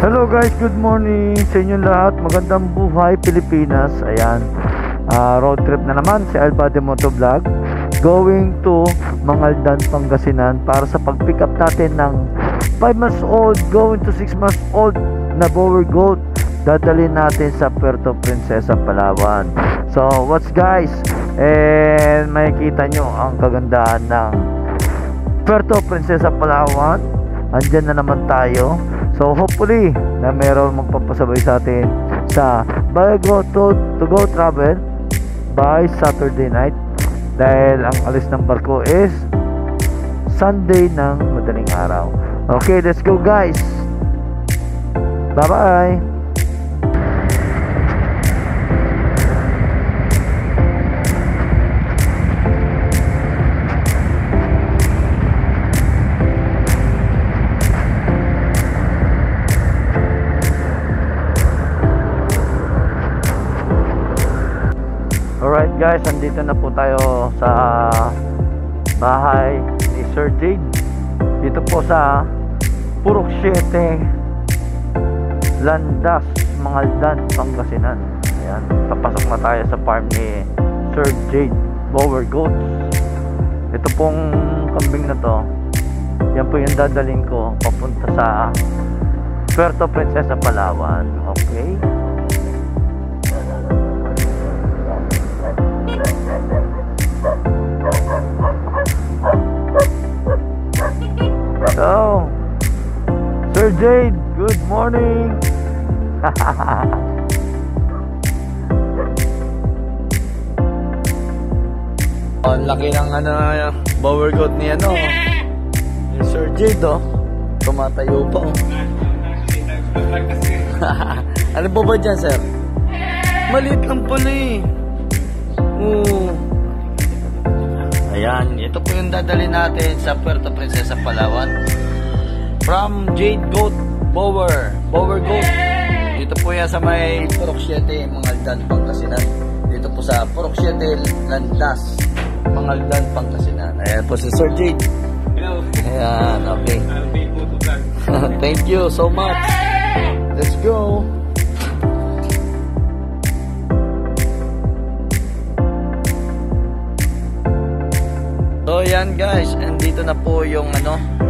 Hello guys, good morning sa inyo lahat. Magandang buhay Pilipinas. Ayan, road trip na naman si Albade Motovlog, going to Mangaldan, Pangasinan para sa pag-pick up natin ng 5 months old going to 6 months old na Boer goat. Dadalhin natin sa Puerto Princesa, Palawan. So what's guys, and makikita nyo ang kagandahan ng Puerto Princesa, Palawan. Andyan na naman tayo. So hopefully na meron magpapasabay sa atin sa Bago to go travel by Saturday night, dahil ang alis ng barko is Sunday ng madaling araw. Okay, let's go guys. Bye bye. Alright guys, andito na po tayo sa bahay ni Sir Jade. Dito po sa Purok 7, Landas, Mangaldan, Pangasinan. Ayan, papasok na tayo sa farm ni Sir Jade Boer Goats. Ito pong kambing na to, yan po yung dadalhin ko papunta sa Puerto Princesa, Palawan. Okay, so, Sir Jade, good morning. Ang laki ng Boer goat ni ni Sir Jade, oh. Tumatayo pa, oh. Ano po ba dyan, sir? Maliit lang pala, eh. Ayan, ito po yung dadali natin sa Puerto Princesa, Palawan. From Jade Goat Boer Goat. Dito po yan sa may Purok 7, Mangaldan, Pangasinan. Dito po sa Purok 7, Landas, Mangaldan, Pangasinan. Ayan po si Sir Jade. Hello. Ayan, okay. Thank you so much. Let's go. So yan guys, and dito na po yung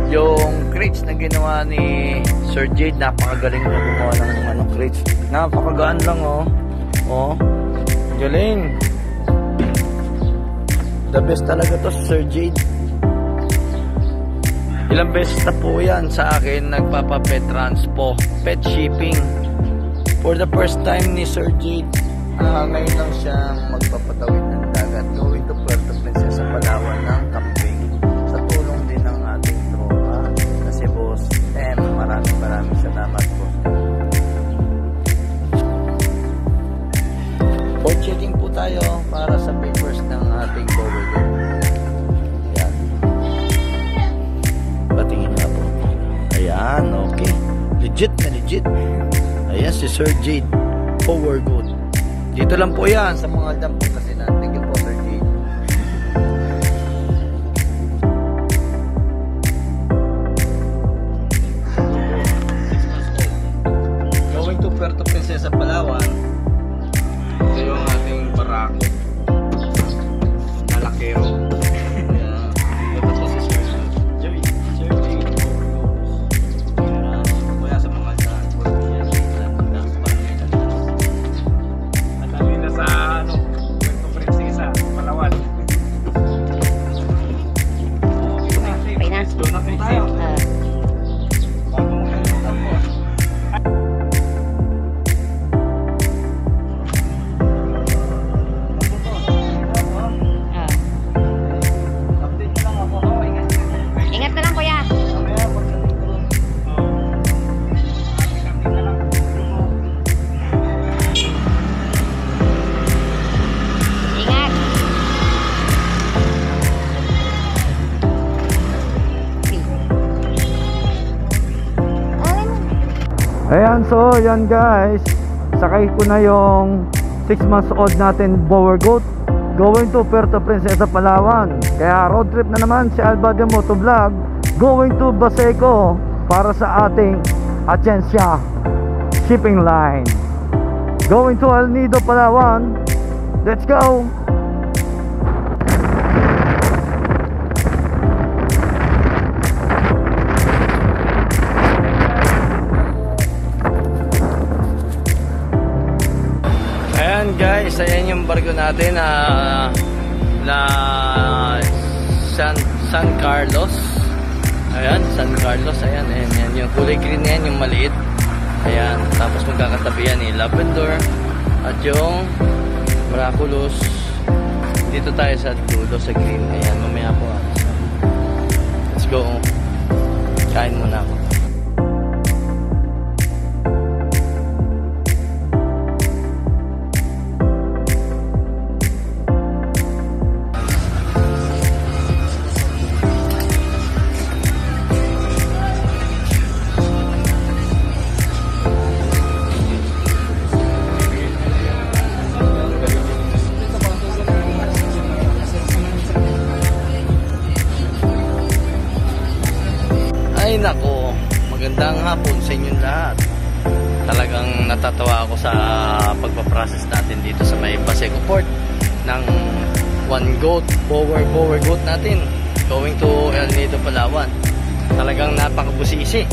yung crates na ginawa ni Sir Jade. Napakagaling na gumawa ng crates. Napakagaan lang, oh. Oh, galing. The best talaga to, Sir Jade. Ilang beses na po yan sa akin nagpapa-pet transpo, pet shipping. For the first time ni Sir Jade, ngayon lang siya magpapatawid ng dagat going to Puerto Princesa, Palawan ng camping, sa tulong din ng ating tropa na si Boss M. Maraming salamat po. For checking po tayo para sa papers ng ating Boer goat. Ayan, patingin nga po. Ayan, okay, legit na legit. Ayan si Sir Jade Boer goat. Dito lang po yan sa mga dam po kasi na. Thank you po, Sir Jade. Going to Puerto Princesa, Palawan. Ito yung ating barako. Nalakero. Ito po si Sir Jade. Sir Jade Boer Goats. Kuya sa mga dam. Sa Puerto Princesa, Palawan. Okay na. Doon na po tayo. Bago mo kalimutan po. Update na lang ako. Ingat na lang, kuya. Ingat. ayan, so yan guys, sakay ko na yung 6 months old natin Boer goat going to Puerto Princesa, Palawan. Kaya road trip na naman si Albade Motovlog going to Baseco para sa ating Agencia Shipping Line. Going to El Nido, Palawan. Let's go! Ayan guys, ayan yung barko natin na San Carlos. Ayan, San Carlos. Ayan, ayan, yung kulay green na yan, yung maliit. Ayan, tapos magkakatabi yan yung Lavender at yung Miraculous. Dito tayo sa dulo sa green. Ayan, mamaya po. Let's go. Kain muna ako. Ay nako, magandang hapon sa inyong lahat. Talagang natatawa ako sa pagpaprocess natin dito sa may Paseco Port ng one goat, power goat natin going to El Nido, Palawan. Talagang napakabusisi.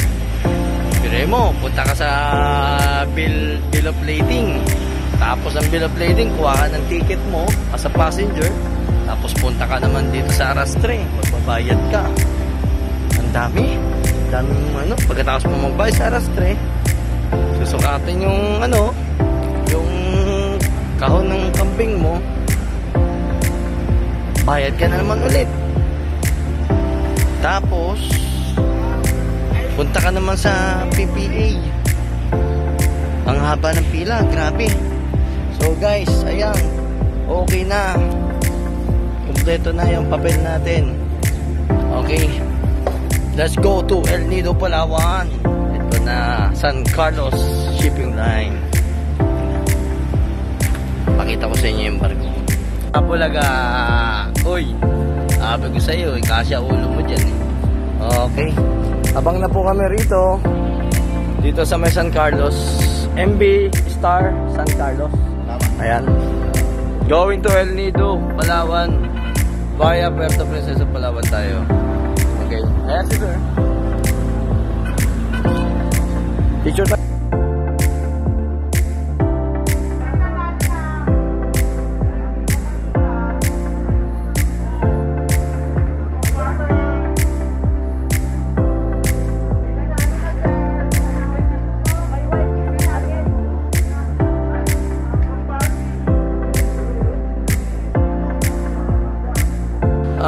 Pero mo, punta ka sa bill of lading. Tapos ang bill of lading, kuha ka ng ticket mo as a passenger. Tapos punta ka naman dito sa arrastre, magbabayad ka. Ang daming pagkatapos mo magbayad sa arrastre, susukatin yung yung kahon ng kambing mo, bayad ka na naman ulit. Tapos punta ka naman sa PPA, ang haba ng pila, grabe. So guys, ayan, okay na, kumpleto na yung papel natin. Okay, let's go to El Nido, Palawan. Ito na, San Carlos Shipping Line. Pakita ko sa inyo yung barko. Apulaga. Uy, sabi ko sa iyo, kasya ulo mo dyan eh. Okay, abang na po kami rito, dito sa may San Carlos, MB Star San Carlos. Ayan, going to El Nido, Palawan, via Puerto Princesa, Palawan tayo. Okay, ayan si sir. Picture tayo.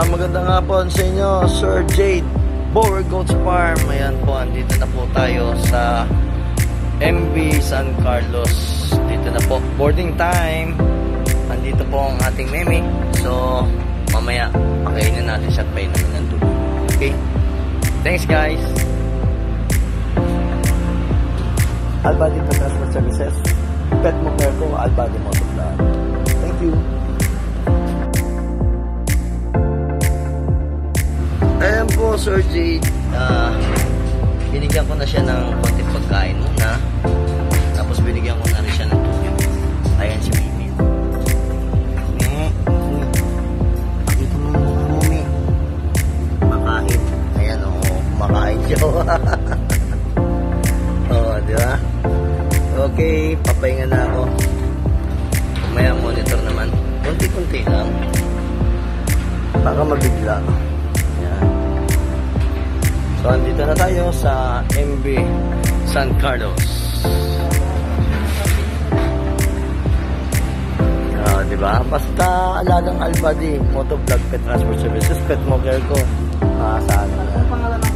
Magandang hapon sa inyo, Sir Jade, Bower Goats Farm. Ayan po, andito na po tayo sa MB San Carlos. Dito na po, boarding time. Andito po ang ating meme. So, mamaya, pakainin natin siya at pay naman ng tubig. Okay? Thanks guys! Albadi Transport Services, Pet Mokerco, Albadi Motovlog. Thank you! Ayan po, Sir Jade, binigyan ko na siya ng konting pagkain muna, tapos binigyan ko na rin siya ng tubig. Ayan si Mimi. Pakita mo yung Mumi. Makain. Ayan o, kumakain siya. Oo, di ba? Okay, papahinga na ako. Kumaya monitor naman. Kunti-kunti lang. Baka mabigla. So, andito na tayo sa MB San Carlos. Diba? Basta alagang Albadi Motovlog Pet Transport Services, Pet Mokerco. Saan na? Ano pangalan ng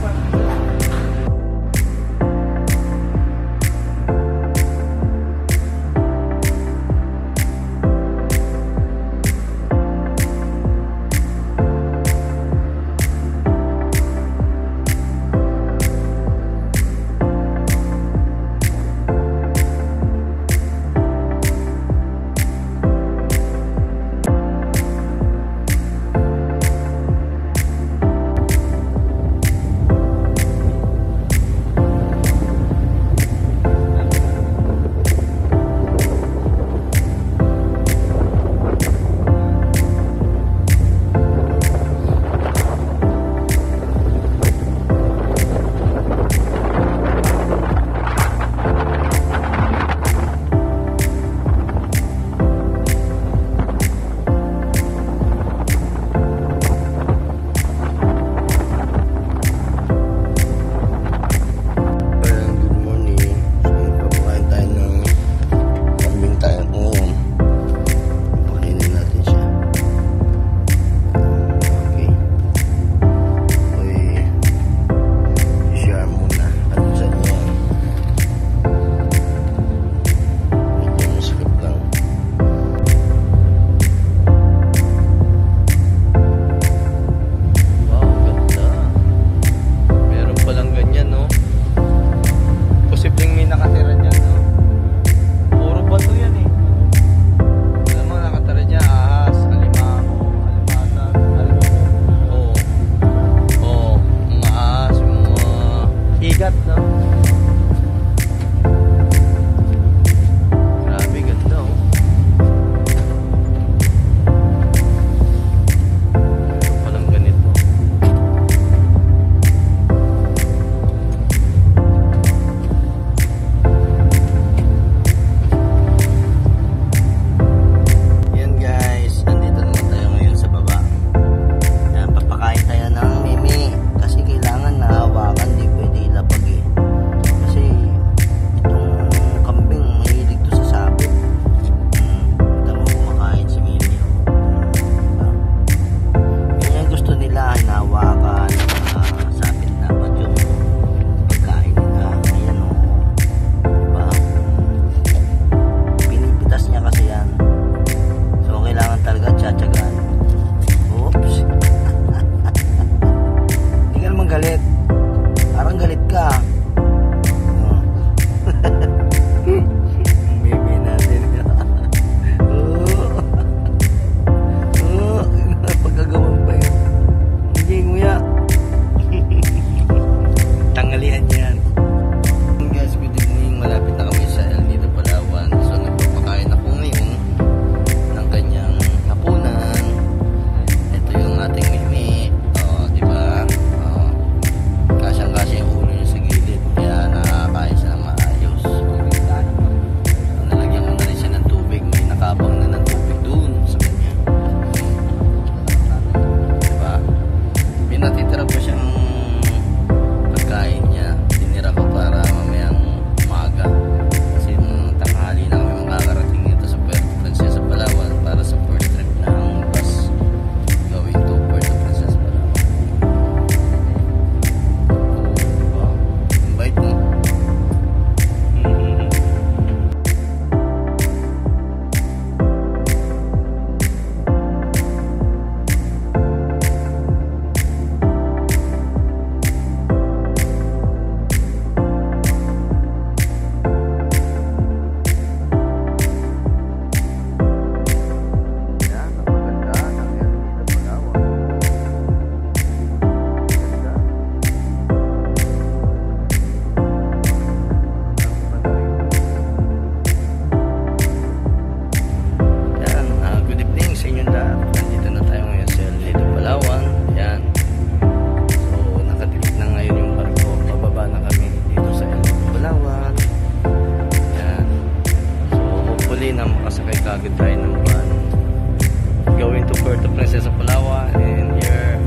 Puerto Princesa, Palawan. And here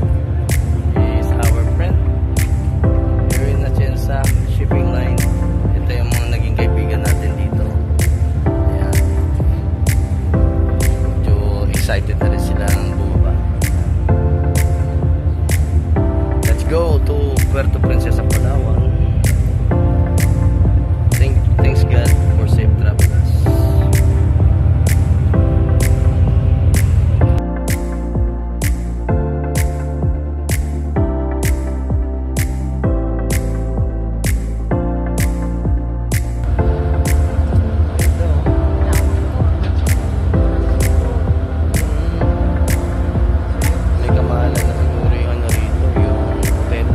is our friend here in Atienza Shipping Line. Ito yung mga naging kaibigan natin dito. Ayan. Medyo excited na rin silang bumaba. Let's go to Puerto Princesa, Palawan. Thanks God for safe travels. May kamahalan na siguro yung ano rito, yung hotel.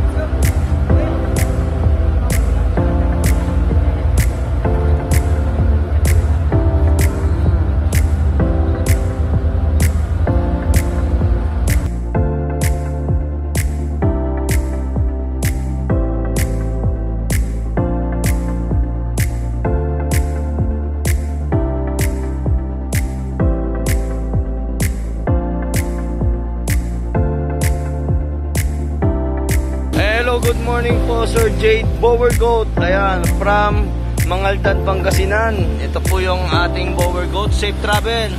Hello, good morning po Sir Jade Bowergoat. Ayan, from Mangaldan, Pangasinan. Ito po yung ating Bowergoat. Safe travel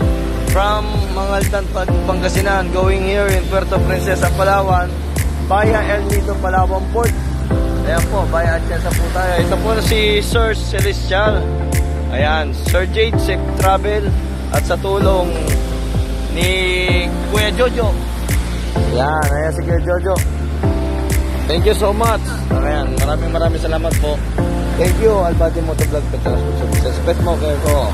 from Mangaldan, Pangasinan, going here in Puerto Princesa, Palawan via El Nido, Palawan Port. Ayan po, via Atienza po tayo. Ito po si Sir Celestial. Ayan, Sir Jade, safe travel at sa tulong ni Kuya Jojo. Ayan si Kuya Jojo. Thank you so much. Ayan, maraming salamat po. Thank you, Albadi Motovlog Pet Transport Services. Pet mo kayo ko.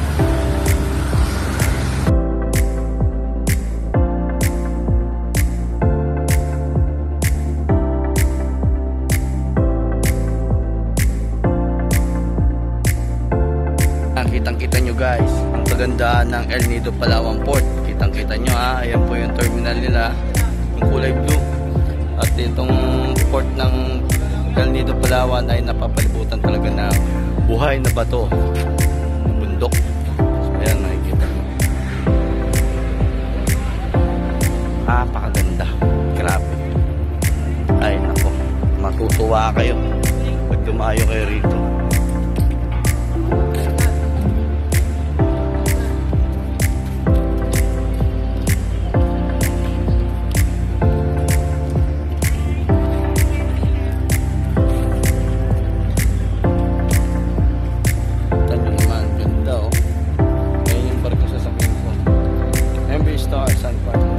Kitang-kita nyo guys, ang kagandahan ng El Nido, Palawan Port. Kitang-kita nyo ha, ayan po yung terminal nila, yung kulay blue. At itong port ng El Nido, Palawan ay napapalibutan talaga na buhay na bato, bundok. So, ayan, nakikita mo. Napakaganda. Grabe. Ay, nako. Matutuwa kayo pag dumayo kayo rito. Star San Juan.